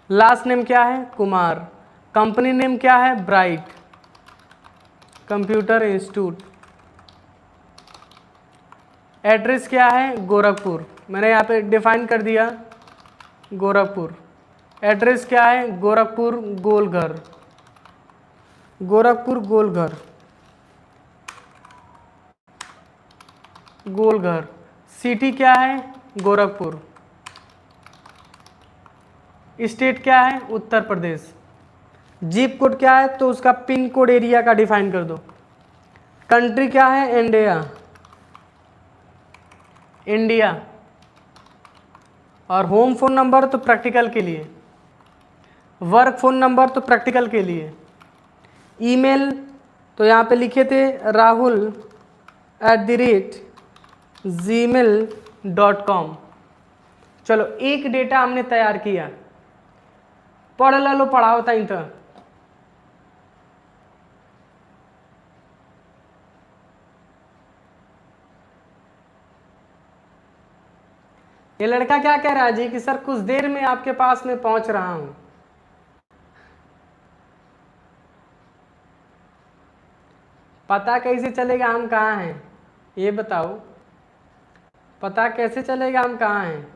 लास्ट नेम क्या है? कुमार। कंपनी नेम क्या है? Bright computer institute. एड्रेस क्या है? गोरखपुर, मैंने यहाँ पे डिफाइन कर दिया गोरखपुर। एड्रेस क्या है? गोरखपुर गोलघर, गोरखपुर गोलघर, गोलघर। सिटी क्या है? गोरखपुर। स्टेट क्या है? उत्तर प्रदेश। जिप कोड क्या है? तो उसका पिन कोड एरिया का डिफाइन कर दो। कंट्री क्या है? India, India. और होम फोन नंबर तो प्रैक्टिकल के लिए, वर्क फोन नंबर तो प्रैक्टिकल के लिए। ईमेल तो यहाँ पे लिखे थे rahul@gmail.com। चलो एक डेटा हमने तैयार किया, पढ़ लो, पढ़ाओ ताई तो। ये लड़का क्या कह रहा है जी कि सर कुछ देर में आपके पास में पहुंच रहा हूं। पता कैसे चलेगा हम कहाँ हैं? ये बताओ, पता कैसे चलेगा हम कहाँ हैं?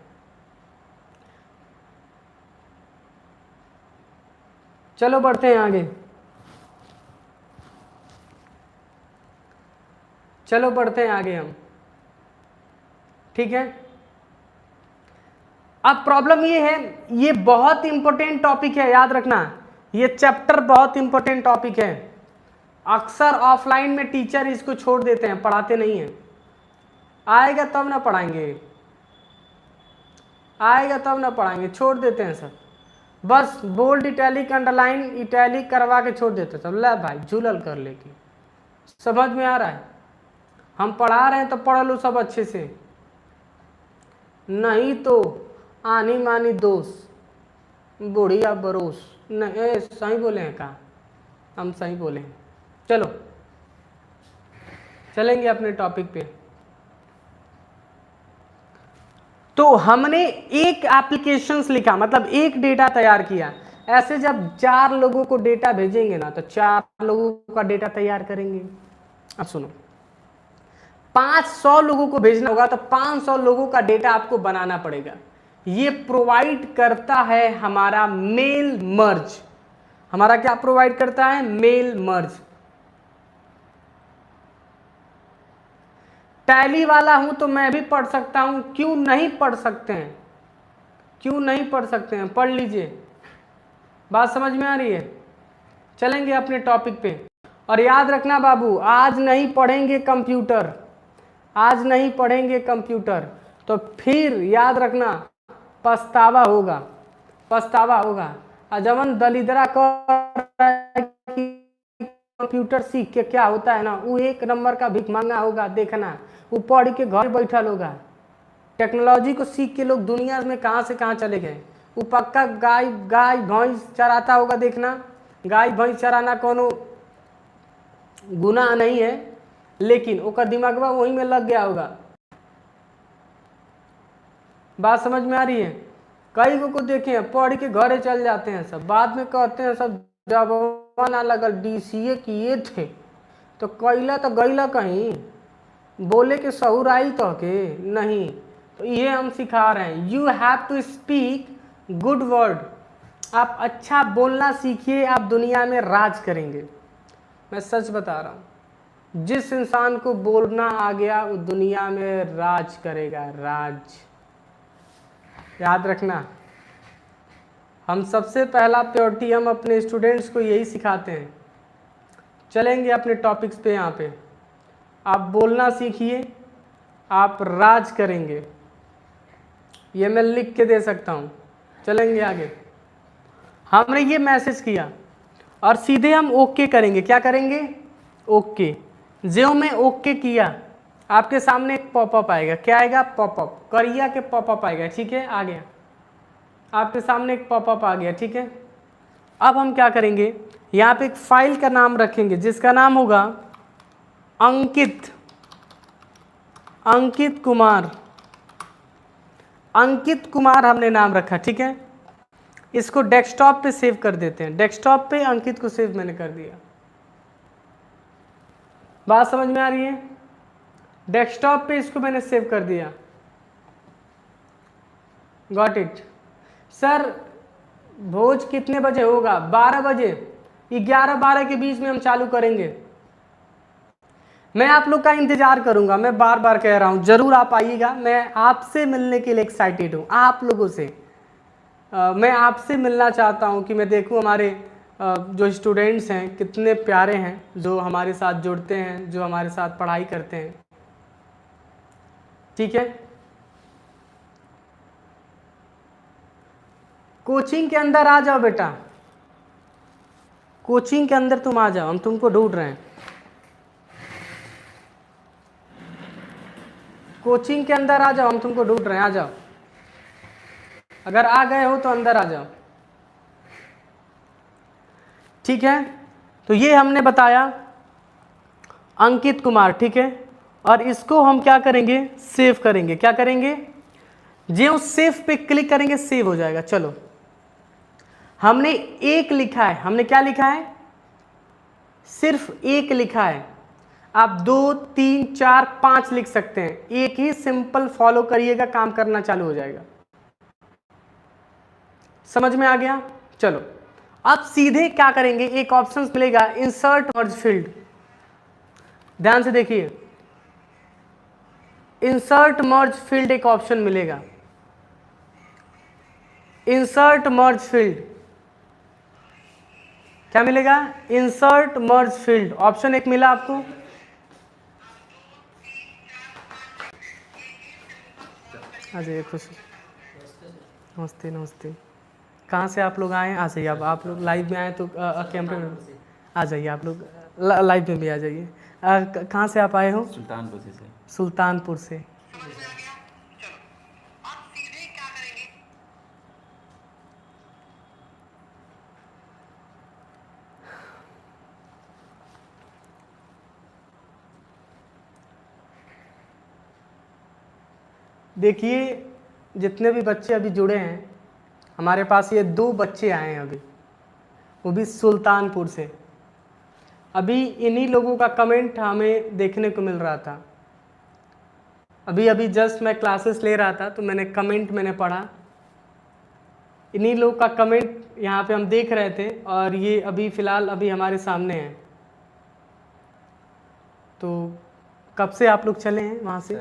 चलो बढ़ते हैं आगे, चलो बढ़ते हैं आगे हम, ठीक है। अब प्रॉब्लम ये है, ये बहुत इंपॉर्टेंट टॉपिक है, याद रखना, ये चैप्टर बहुत इंपॉर्टेंट टॉपिक है। अक्सर ऑफलाइन में टीचर इसको छोड़ देते हैं, पढ़ाते नहीं हैं। आएगा तब ना पढ़ाएंगे, आएगा तब ना पढ़ाएंगे, छोड़ देते हैं सब। बस बोल्ड इटैलिक अंडरलाइन इटैलिक करवा के छोड़ देते सब। ले भाई झूलल कर लेके, समझ में आ रहा है? हम पढ़ा रहे हैं तो पढ़ लो सब अच्छे से, नहीं तो आनी मानी दोष, बुढ़िया बरोस। नहीं सही बोले हैं का? हम सही बोले हैं। चलो चलेंगे अपने टॉपिक पे। तो हमने एक एप्लीकेशंस लिखा, मतलब एक डेटा तैयार किया। ऐसे जब 4 लोगों को डेटा भेजेंगे ना, तो 4 लोगों का डेटा तैयार करेंगे। अब सुनो, 500 लोगों को भेजना होगा तो 500 लोगों का डेटा आपको बनाना पड़ेगा। ये प्रोवाइड करता है हमारा मेल मर्ज। हमारा क्या प्रोवाइड करता है? Mail merge. टैली वाला हूं तो मैं भी पढ़ सकता हूं, क्यों नहीं पढ़ सकते हैं? क्यों नहीं पढ़ सकते हैं? पढ़ लीजिए। बात समझ में आ रही है? चलेंगे अपने टॉपिक पे। और याद रखना बाबू, आज नहीं पढ़ेंगे कंप्यूटर, आज नहीं पढ़ेंगे कंप्यूटर तो फिर याद रखना पछतावा होगा, पछतावा होगा। अजमन दलिदरा कर कंप्यूटर सीख के क्या होता है ना, वो एक नंबर का भिख मांगा होगा। देखना वो पढ़ के घर बैठल होगा। टेक्नोलॉजी को सीख के लोग दुनिया में कहाँ से कहाँ चले गए। वो पक्का गाय भैंस चराता होगा। देखना गाय भैंस चराना कोनो गुनाह नहीं है, लेकिन ओकर दिमागवा वहीं में लग गया होगा। बात समझ में आ रही है? कई को देखे पढ़ के घरे चल जाते हैं सब, बाद में कहते हैं सब जब ना लगल DCA किए थे तो कैला तो गैला कहीं, बोले के सहूर आई तो के नहीं। तो ये हम सिखा रहे हैं, you have to speak good word. आप अच्छा बोलना सीखिए, आप दुनिया में राज करेंगे। मैं सच बता रहा हूँ, जिस इंसान को बोलना आ गया वो दुनिया में राज करेगा, राज। याद रखना, हम सबसे पहला प्योरिटी हम अपने स्टूडेंट्स को यही सिखाते हैं। चलेंगे अपने टॉपिक्स पे। यहाँ पे आप बोलना सीखिए, आप राज करेंगे। ये मैं लिख के दे सकता हूँ। चलेंगे आगे। हमने ये मैसेज किया और सीधे हम ओके करेंगे। क्या करेंगे? ओके। जो मैं ओके किया, आपके सामने एक पॉपअप आएगा। क्या आएगा? पॉपअप। करिया के पॉपअप आएगा। ठीक है, आ गया आपके सामने एक पॉपअप आ गया। ठीक है, अब हम क्या करेंगे, यहाँ पे एक फाइल का नाम रखेंगे जिसका नाम होगा अंकित, अंकित कुमार। अंकित कुमार हमने नाम रखा। ठीक है, इसको डेस्कटॉप पे सेव कर देते हैं। डेस्कटॉप पे अंकित को सेव मैंने कर दिया। बात समझ में आ रही है? डेस्कटॉप पे इसको मैंने सेव कर दिया। Got it. सर भोज कितने बजे होगा? 12 बजे। 11-12 के बीच में हम चालू करेंगे। मैं आप लोग का इंतजार करूंगा। मैं बार बार कह रहा हूं, जरूर आप आइएगा। मैं आपसे मिलने के लिए एक्साइटेड हूं, आप लोगों से। मैं आपसे मिलना चाहता हूं कि मैं देखूं हमारे जो स्टूडेंट्स हैं कितने प्यारे हैं, जो हमारे साथ जुड़ते हैं, जो हमारे साथ पढ़ाई करते हैं। ठीक है, कोचिंग के अंदर आ जाओ बेटा, कोचिंग के अंदर तुम आ जाओ, हम तुमको ढूंढ रहे हैं। कोचिंग के अंदर आ जाओ, हम तुमको ढूंढ रहे हैं। आ जाओ, अगर आ गए हो तो अंदर आ जाओ। ठीक है, तो ये हमने बताया अंकित कुमार। ठीक है, और इसको हम क्या करेंगे? सेव करेंगे। क्या करेंगे? जो सेव पे क्लिक करेंगे सेव हो जाएगा। चलो, हमने एक लिखा है। हमने क्या लिखा है? सिर्फ एक लिखा है। आप 2, 3, 4, 5 लिख सकते हैं। एक ही सिंपल फॉलो करिएगा, काम करना चालू हो जाएगा। समझ में आ गया? चलो, अब सीधे क्या करेंगे, एक ऑप्शन मिलेगा इंसर्ट मर्ज फील्ड। ध्यान से देखिए, इंसर्ट मर्ज फील्ड एक ऑप्शन मिलेगा। इंसर्ट मर्ज फील्ड क्या मिलेगा? इंसर्ट मर्ज फील्ड ऑप्शन एक मिला आपको। आ जाइए खुशी। नमस्ते नमस्ते। कहाँ से आप लोग आए हैं? आ जाइए। अब आप लोग लाइव में आए तो कैमरे में आ जाइए। आप लोग लाइव में भी आ जाइए। कहाँ से आप आए हो? सुल्तानपुर से। सुल्तानपुर से। देखिए, जितने भी बच्चे अभी जुड़े हैं हमारे पास, ये 2 बच्चे आए हैं अभी, वो भी सुल्तानपुर से। अभी इन्हीं लोगों का कमेंट हमें देखने को मिल रहा था। अभी जस्ट मैं क्लासेस ले रहा था तो मैंने कमेंट पढ़ा। इन्हीं लोग का कमेंट यहाँ पे हम देख रहे थे और ये अभी फ़िलहाल अभी हमारे सामने हैं। तो कब से आप लोग चले हैं वहाँ से?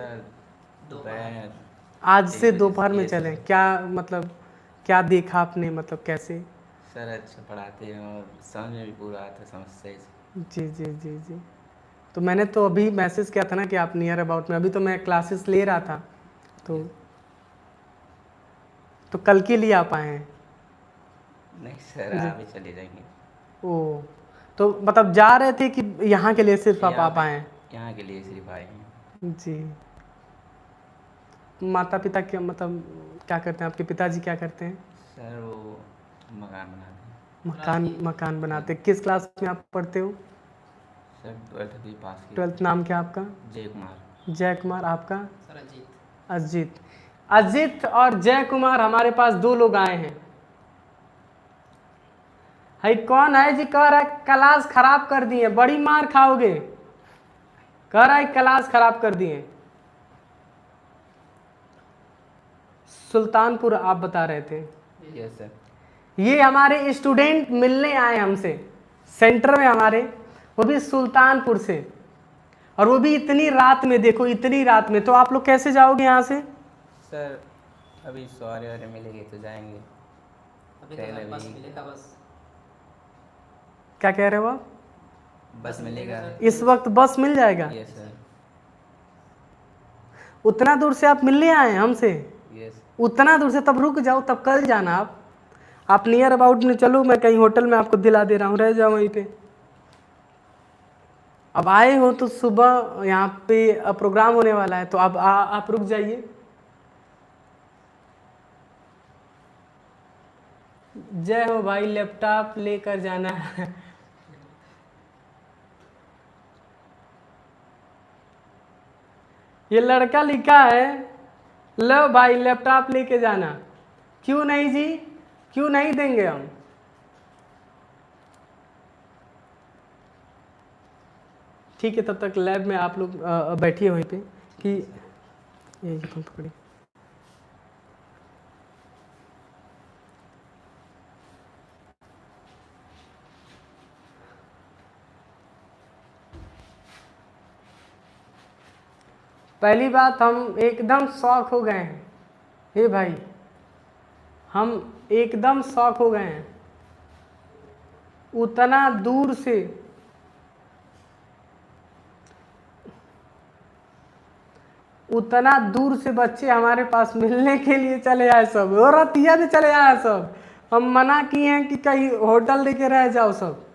दोपहर। आज से दोपहर में चले। क्या मतलब, क्या देखा आपने? मतलब कैसे? सर अच्छा पढ़ाते हैं और समझ में भी पूरा आता है, समझ सही से। जी जी जी जी। तो मैंने तो अभी मैसेज किया था ना कि आप नियर अबाउट में, अभी तो मैं क्लासेस ले रहा था, तो कल के लिए आप आए हैं? नहीं सर, जी। आप ही चले जाएंगे। ओ, तो मतलब जा रहे थे कि यहाँ के लिए सिर्फ यहाँ आप पे, आए हैं? यहाँ के लिए सिर्फ आए हैं। जी। माता पिता क्या मतलब क्या करते हैं, आपके पिताजी क्या करते हैं? सर वो मकान बनाते हैं। मकान बनाते। किस क्लास में आप पढ़ते हो? सर 12th अभी पास किया 12th। नाम क्या आपका? जय कुमार। जय कुमार। आपका? सर अजीत। अजीत। अजीत और जय कुमार हमारे पास दो लोग आए हैं। है कौन है जी? कह रहा है क्लास खराब कर दिए, बड़ी मार खाओगे। कह रहा है क्लास खराब कर दिए। सुल्तानपुर आप बता रहे थे? Yes sir. ये हमारे स्टूडेंट मिलने आए हमसे सेंटर में हमारे, वो भी सुल्तानपुर से, और वो भी इतनी रात में। देखो इतनी रात में, तो आप लोग कैसे जाओगे यहाँ से? सर अभी सवारी वारे मिलेगी तो जाएंगे। अभी ट्रेन तो बस अभी- मिलेगा बस। क्या कह रहे हो आप? बस मिलेगा। इस वक्त बस मिल जाएगा? Yes sir. उतना दूर से आप मिलने आए हैं हमसे? यस। उतना दूर से? तब रुक जाओ, तब कल जाना आप नियर अबाउट में चलो, मैं कहीं होटल में आपको दिला दे रहा हूँ, रह जाओ वहीं पे। अब आए हो तो सुबह यहाँ पे प्रोग्राम होने वाला है, तो अब आप रुक जाइए। जय हो भाई, लैपटॉप लेकर जाना है। ये लड़का लिखा है, लो भाई लैपटॉप लेके जाना। क्यों नहीं जी, क्यों नहीं देंगे हम? ठीक है, तब तक लैब में आप लोग बैठिए वहीं पे कि ये तुम पकड़िए। पहली बात, हम एकदम शौक हो गए हैं। हे भाई, हम एकदम शौक हो गए हैं। उतना दूर से, उतना दूर से बच्चे हमारे पास मिलने के लिए चले आए सब, और रतिया भी चले आए सब। हम मना किए हैं कि कहीं होटल लेके रह जाओ सब।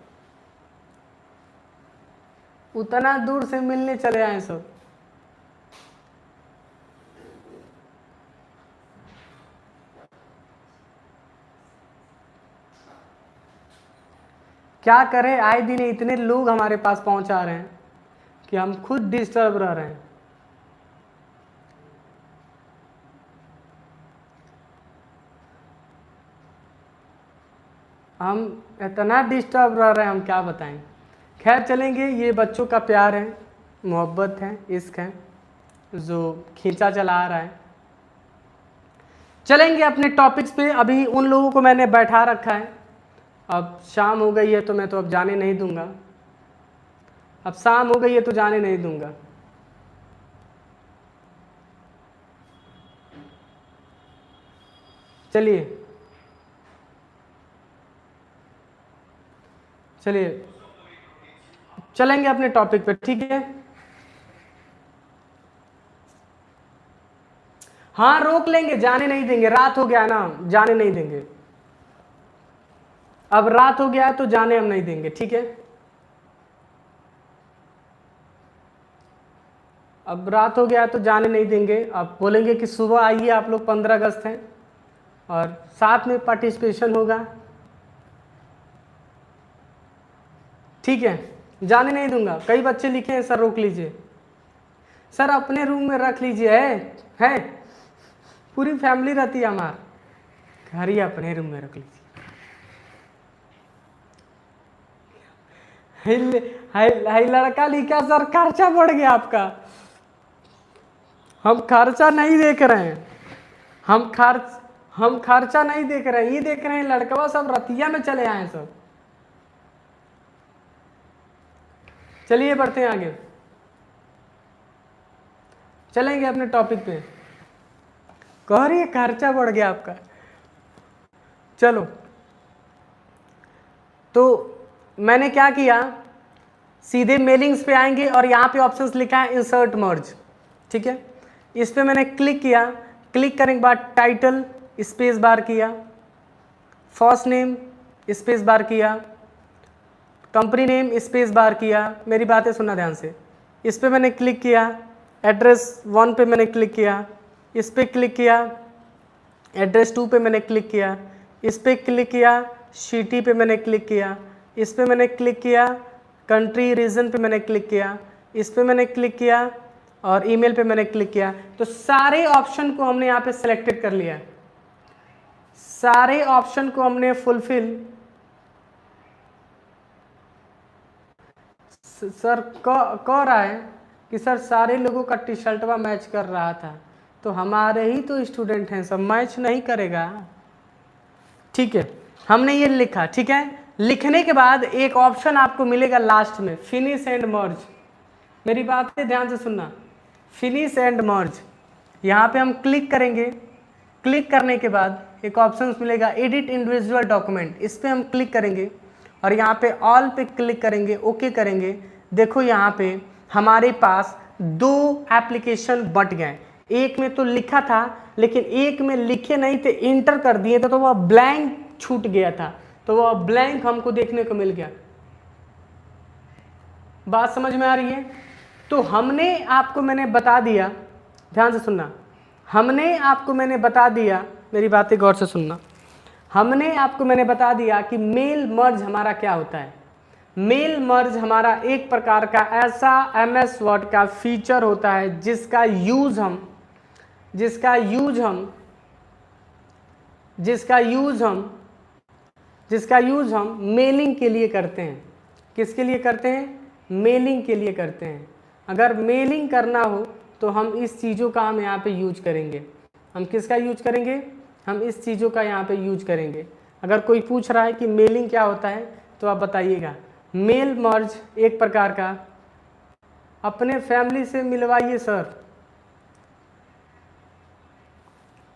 उतना दूर से मिलने चले आए सब। क्या करें, आए दिन इतने लोग हमारे पास पहुंचा रहे हैं कि हम खुद डिस्टर्ब रह रहे हैं। हम इतना डिस्टर्ब रह रहे हैं, हम क्या बताएं। खैर चलेंगे, ये बच्चों का प्यार है, मोहब्बत है, इश्क है जो खींचा चला आ रहा है। चलेंगे अपने टॉपिक्स पे। अभी उन लोगों को मैंने बैठा रखा है। अब शाम हो गई है तो मैं तो अब जाने नहीं दूंगा। अब शाम हो गई है तो जाने नहीं दूंगा। चलिए चलिए चलेंगे अपने टॉपिक पे, ठीक है? हाँ रोक लेंगे, जाने नहीं देंगे। रात हो गया ना, जाने नहीं देंगे। अब रात हो गया है तो जाने हम नहीं देंगे, ठीक है? अब रात हो गया है तो जाने नहीं देंगे। अब बोलेंगे कि सुबह आइए आप लोग, 15 अगस्त है और साथ में पार्टिसिपेशन होगा, ठीक है? जाने नहीं दूंगा। कई बच्चे लिखे हैं सर रोक लीजिए। सर अपने रूम में रख लीजिए, है पूरी फैमिली रहती है हमार, घर ही अपने रूम में रख लीजिए। हाय लड़का लिखा सर खर्चा बढ़ गया आपका। हम खर्चा नहीं देख रहे हैं, हम खर्चा नहीं देख रहे हैं, ये देख रहे हैं लड़कवा सब रतिया में चले आए सब। चलिए बढ़ते हैं आगे, चलेंगे अपने टॉपिक पे। कह रही है खर्चा बढ़ गया आपका। चलो तो मैंने क्या किया, सीधे मेलिंग्स पे आएंगे और यहाँ पे ऑप्शंस लिखा है इंसर्ट मर्ज, ठीक है। इस पे मैंने क्लिक किया, क्लिक करने के बाद टाइटल स्पेस बार किया, फर्स्ट नेम स्पेस बार किया, कंपनी नेम स्पेस बार किया, मेरी बातें सुनना ध्यान से। इस पे मैंने क्लिक किया, एड्रेस 1 पे मैंने क्लिक किया, इस पे क्लिक किया, एड्रेस 2 पे मैंने क्लिक किया, इस पे क्लिक किया, सिटी पे मैंने क्लिक किया, इस पे मैंने क्लिक किया, कंट्री रीजन पे मैंने क्लिक किया, इस पे मैंने क्लिक किया और ईमेल पे मैंने क्लिक किया। तो सारे ऑप्शन को हमने यहाँ पे सिलेक्टेड कर लिया, सारे ऑप्शन को हमने फुलफिल। सर कह रहा है कि सर सारे लोगों का टी शर्टवा मैच कर रहा था, तो हमारे ही तो स्टूडेंट हैं, सब मैच नहीं करेगा। ठीक है, हमने ये लिखा, ठीक है। लिखने के बाद एक ऑप्शन आपको मिलेगा लास्ट में, फिनिश एंड मर्ज। मेरी बात से ध्यान से सुनना, फिनिश एंड मर्ज। यहाँ पे हम क्लिक करेंगे, क्लिक करने के बाद एक ऑप्शन मिलेगा एडिट इंडिविजुअल डॉक्यूमेंट, इस पर हम क्लिक करेंगे और यहाँ पे ऑल पे क्लिक करेंगे, ओके करेंगे। देखो यहाँ पे हमारे पास 2 एप्लीकेशन बट गए, एक में तो लिखा था लेकिन एक में लिखे नहीं थे, इंटर कर दिए थे, तो वह ब्लैंक छूट गया था, तो वह ब्लैंक हमको देखने को मिल गया। बात समझ में आ रही है? तो हमने आपको मैंने बता दिया, ध्यान से सुनना, हमने आपको मैंने बता दिया, मेरी बातें गौर से सुनना, हमने आपको मैंने बता दिया कि मेल मर्ज हमारा क्या होता है। मेल मर्ज हमारा एक प्रकार का ऐसा MS वर्ड का फीचर होता है जिसका यूज हम मेलिंग के लिए करते हैं। किसके लिए करते हैं? मेलिंग के लिए करते हैं। अगर मेलिंग करना हो तो हम इस चीज़ों का हम यहाँ पे यूज करेंगे। हम किसका यूज करेंगे? हम इस चीज़ों का यहाँ पे यूज करेंगे। अगर कोई पूछ रहा है कि मेलिंग क्या होता है तो आप बताइएगा। मेल मर्ज एक प्रकार का, अपने फैमिली से मिलवाइए सर,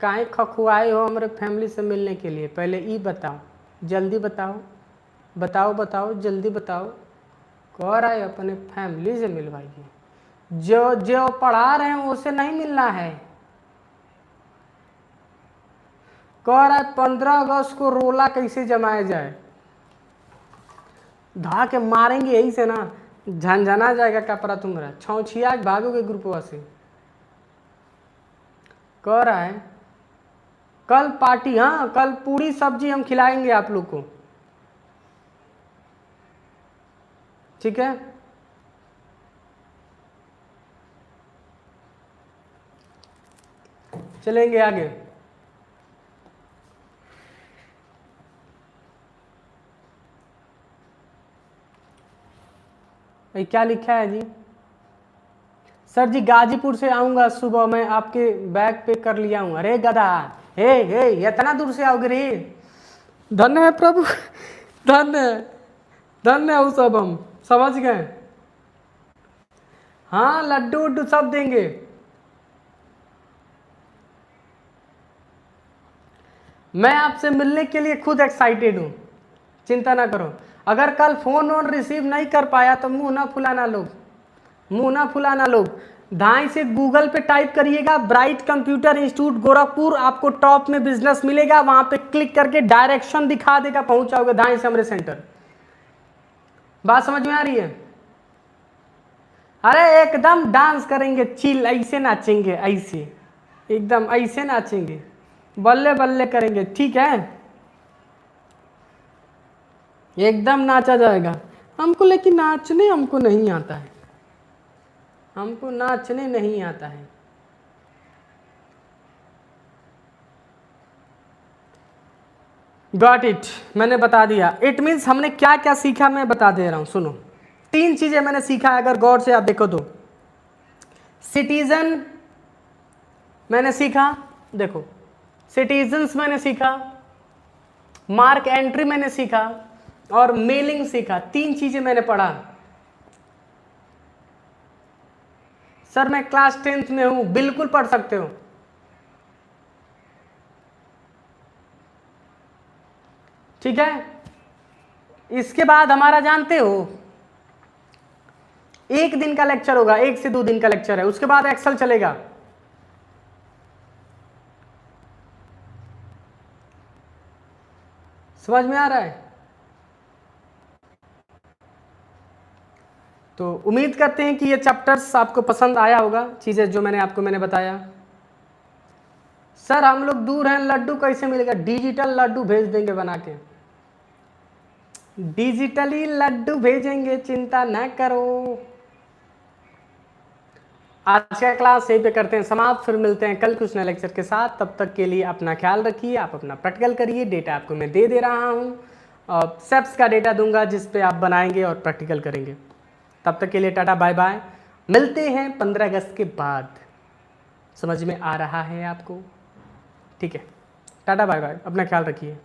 काहे खखुआए हो हमारे फैमिली से मिलने के लिए, पहले ई बताओ, जल्दी बताओ, बताओ जल्दी बताओ। कह रहा है अपने फैमिली से मिलवाइए, जो पढ़ा रहे हैं उसे नहीं मिलना है। कह रहा है 15 अगस्त को रोला कैसे जमाया जाए, धा के मारेंगे यही से ना, झंझना जाएगा कपड़ा तुम्हारा, छौछिया भागोगे ग्रुपवा से। कह रहा है कल पार्टी, हाँ कल पूरी सब्जी हम खिलाएंगे आप लोग को, ठीक है। चलेंगे आगे। भाई क्या लिखा है जी? सर जी गाजीपुर से आऊँगा सुबह, मैं आपके बैग पे कर लिया हूँ। अरे गधा, हे इतना दूर से आओगे रे? धन्य है प्रभु, धन्य हो सब, हम समझ गए। हाँ लड्डू उड्डू सब देंगे। मैं आपसे मिलने के लिए खुद एक्साइटेड हूँ, चिंता ना करो। अगर कल फोन वोन रिसीव नहीं कर पाया तो मुंह ना फुलाना लोग, धाई से गूगल पे टाइप करिएगा ब्राइट कंप्यूटर इंस्टीट्यूट गोरखपुर, आपको टॉप में बिजनेस मिलेगा, वहां पे क्लिक करके डायरेक्शन दिखा देगा, पहुंच जाओगे धाई से हमारे सेंटर। बात समझ में आ रही है? अरे एकदम डांस करेंगे, चिल, ऐसे नाचेंगे, ऐसे एकदम ऐसे नाचेंगे, बल्ले बल्ले करेंगे, ठीक है, एकदम नाचा जाएगा। हमको लेकिन नाचने हमको नहीं आता है, हमको नाचने नहीं आता है। गॉट इट, मैंने बता दिया। इट मीन्स हमने क्या क्या सीखा मैं बता दे रहा हूं, सुनो। 3 चीजें मैंने सीखा, अगर गौर से आप देखो तो। सिटीजन मैंने सीखा, देखो सिटीजन्स मैंने सीखा, मार्क एंट्री मैंने सीखा और मेलिंग सीखा। 3 चीजें मैंने पढ़ा। सर मैं क्लास 10th में हूं, बिल्कुल पढ़ सकते हो, ठीक है। इसके बाद हमारा जानते हो 1 दिन का लेक्चर होगा, 1 से 2 दिन का लेक्चर है, उसके बाद एक्सेल चलेगा। समझ में आ रहा है? तो उम्मीद करते हैं कि ये चैप्टर्स आपको पसंद आया होगा, चीज़ें जो मैंने बताया। सर हम लोग दूर हैं, लड्डू कैसे मिलेगा? डिजिटल लड्डू भेज देंगे बना के, डिजिटली लड्डू भेजेंगे, चिंता ना करो। आज का क्लास यहीं पे करते हैं समाप्त, फिर मिलते हैं कल कुछ नए लेक्चर के साथ। तब तक के लिए अपना ख्याल रखिए, आप अपना प्रैक्टिकल करिए। डेटा आपको मैं दे रहा हूँ और स्टेप्स का डेटा दूंगा जिस पे आप बनाएंगे और प्रैक्टिकल करेंगे। तब तक के लिए टाटा बाय बाय, मिलते हैं 15 अगस्त के बाद। समझ में आ रहा है आपको? ठीक है, टाटा बाय बाय, अपना ख्याल रखिए।